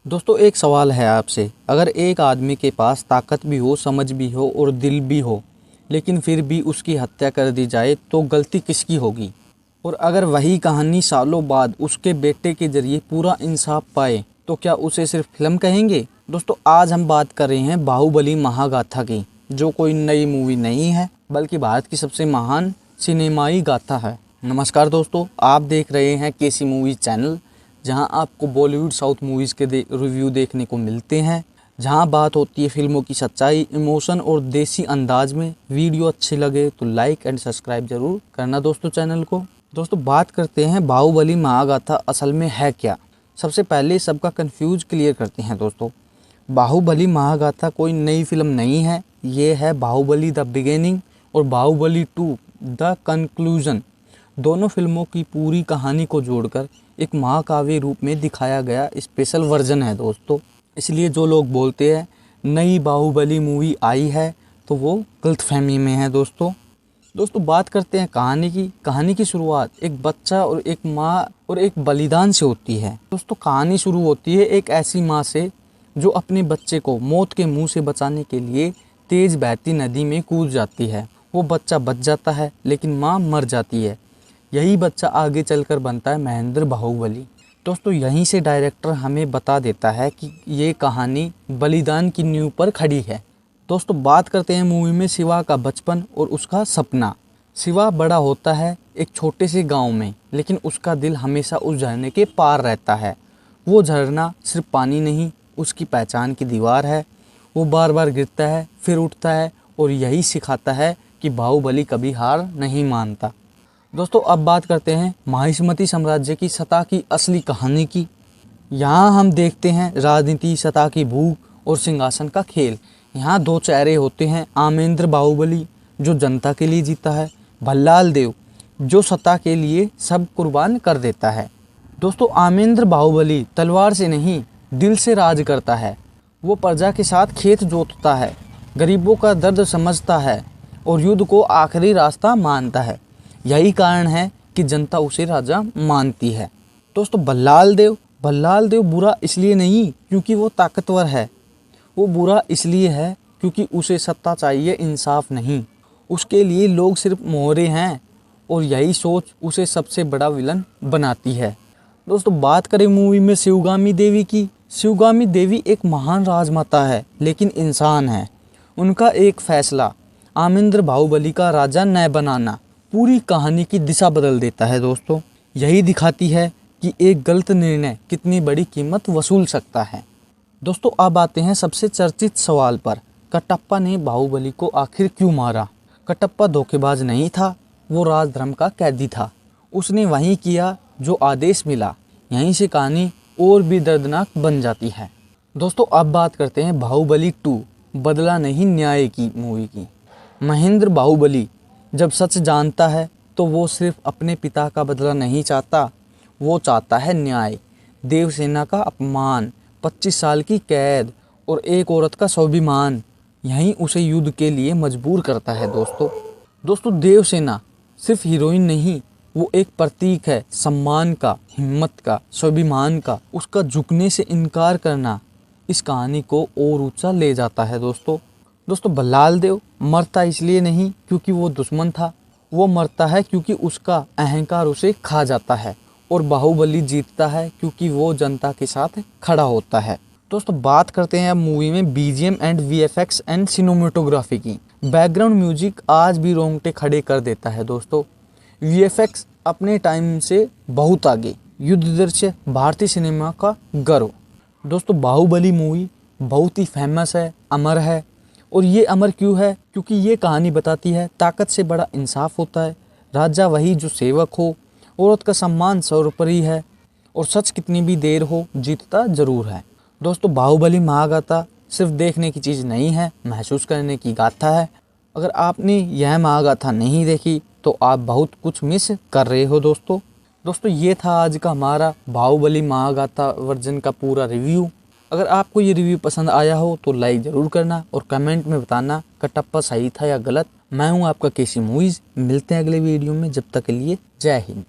दोस्तों एक सवाल है आपसे, अगर एक आदमी के पास ताकत भी हो, समझ भी हो और दिल भी हो, लेकिन फिर भी उसकी हत्या कर दी जाए तो गलती किसकी होगी? और अगर वही कहानी सालों बाद उसके बेटे के जरिए पूरा इंसाफ पाए तो क्या उसे सिर्फ फिल्म कहेंगे? दोस्तों आज हम बात कर रहे हैं बाहुबली महागाथा की, जो कोई नई मूवी नहीं है बल्कि भारत की सबसे महान सिनेमाई गाथा है। नमस्कार दोस्तों, आप देख रहे हैं केसी मूवी चैनल, जहां आपको बॉलीवुड साउथ मूवीज़ के रिव्यू देखने को मिलते हैं, जहां बात होती है फिल्मों की सच्चाई, इमोशन और देसी अंदाज में। वीडियो अच्छी लगे तो लाइक एंड सब्सक्राइब जरूर करना दोस्तों चैनल को। दोस्तों बात करते हैं बाहुबली महागाथा असल में है क्या। सबसे पहले सबका कंफ्यूज क्लियर करते हैं दोस्तों। बाहुबली महागाथा कोई नई फिल्म नहीं है, ये है बाहुबली द बिगिनिंग और बाहुबली 2 द कंक्लूजन। दोनों फिल्मों की पूरी कहानी को जोड़कर एक महाकाव्य रूप में दिखाया गया स्पेशल वर्जन है दोस्तों। इसलिए जो लोग बोलते हैं नई बाहुबली मूवी आई है तो वो गलतफहमी में है दोस्तों। बात करते हैं कहानी की शुरुआत एक बच्चा और एक माँ और एक बलिदान से होती है। दोस्तों कहानी शुरू होती है एक ऐसी माँ से जो अपने बच्चे को मौत के मुंह से बचाने के लिए तेज बहती नदी में कूद जाती है। वो बच्चा बच जाता है लेकिन माँ मर जाती है। यही बच्चा आगे चलकर बनता है महेंद्र बाहुबली। दोस्तों यहीं से डायरेक्टर हमें बता देता है कि ये कहानी बलिदान की नींव पर खड़ी है। दोस्तों बात करते हैं मूवी में शिवा का बचपन और उसका सपना। शिवा बड़ा होता है एक छोटे से गांव में, लेकिन उसका दिल हमेशा उस झरने के पार रहता है। वो झरना सिर्फ पानी नहीं, उसकी पहचान की दीवार है। वो बार बार गिरता है फिर उठता है और यही सिखाता है कि बाहुबली कभी हार नहीं मानता। दोस्तों अब बात करते हैं महिष्मती साम्राज्य की सत्ता की असली कहानी की। यहाँ हम देखते हैं राजनीति, सत्ता की भूख और सिंहासन का खेल। यहाँ दो चेहरे होते हैं, आमेंद्र बाहुबली जो जनता के लिए जीता है, भल्लाल देव जो सत्ता के लिए सब कुर्बान कर देता है। दोस्तों आमेंद्र बाहुबली तलवार से नहीं दिल से राज करता है। वो प्रजा के साथ खेत जोतता है, गरीबों का दर्द समझता है और युद्ध को आखिरी रास्ता मानता है। यही कारण है कि जनता उसे राजा मानती है। दोस्तों भल्लाल देव बुरा इसलिए नहीं क्योंकि वो ताकतवर है, वो बुरा इसलिए है क्योंकि उसे सत्ता चाहिए, इंसाफ नहीं। उसके लिए लोग सिर्फ मोहरे हैं और यही सोच उसे सबसे बड़ा विलन बनाती है। दोस्तों बात करें मूवी में शिवगामी देवी की। शिवगामी देवी एक महान राजमाता है लेकिन इंसान है। उनका एक फैसला आमेंद्र बाहुबली का राजा न बनाना पूरी कहानी की दिशा बदल देता है। दोस्तों यही दिखाती है कि एक गलत निर्णय कितनी बड़ी कीमत वसूल सकता है। दोस्तों अब आते हैं सबसे चर्चित सवाल पर, कटप्पा ने बाहुबली को आखिर क्यों मारा? कटप्पा धोखेबाज नहीं था, वो राजधर्म का कैदी था। उसने वही किया जो आदेश मिला। यहीं से कहानी और भी दर्दनाक बन जाती है। दोस्तों अब बात करते हैं बाहुबली 2 बदला नहीं न्याय की मूवी की। महेंद्र बाहुबली जब सच जानता है तो वो सिर्फ अपने पिता का बदला नहीं चाहता, वो चाहता है न्याय। देवसेना का अपमान, 25 साल की कैद और एक औरत का स्वाभिमान यहीं उसे युद्ध के लिए मजबूर करता है। दोस्तों देवसेना सिर्फ हीरोइन नहीं, वो एक प्रतीक है सम्मान का, हिम्मत का, स्वाभिमान का। उसका झुकने से इनकार करना इस कहानी को और ऊंचा ले जाता है। दोस्तों भल्लाल देव मरता इसलिए नहीं क्योंकि वो दुश्मन था, वो मरता है क्योंकि उसका अहंकार उसे खा जाता है। और बाहुबली जीतता है क्योंकि वो जनता के साथ खड़ा होता है। दोस्तों बात करते हैं अब मूवी में BGM and VFX and cinematography की। बैकग्राउंड म्यूजिक आज भी रोंगटे खड़े कर देता है। दोस्तों वीएफएक्स अपने टाइम से बहुत आगे, युद्ध दृश्य भारतीय सिनेमा का गर्व। दोस्तों बाहुबली मूवी बहुत ही फेमस है, अमर है। और ये अमर क्यों है? क्योंकि ये कहानी बताती है ताकत से बड़ा इंसाफ होता है, राजा वही जो सेवक हो, औरत का सम्मान सर्वोपरि है और सच कितनी भी देर हो जीतता जरूर है। दोस्तों बाहुबली महागाथा सिर्फ देखने की चीज़ नहीं है, महसूस करने की गाथा है। अगर आपने यह महागाथा नहीं देखी तो आप बहुत कुछ मिस कर रहे हो। दोस्तों ये था आज का हमारा बाहुबली महागाथा वर्जन का पूरा रिव्यू। अगर आपको ये रिव्यू पसंद आया हो तो लाइक ज़रूर करना और कमेंट में बताना कटप्पा सही था या गलत। मैं हूँ आपका केसी मूवीज़, मिलते हैं अगले वीडियो में। जब तक के लिए जय हिंद।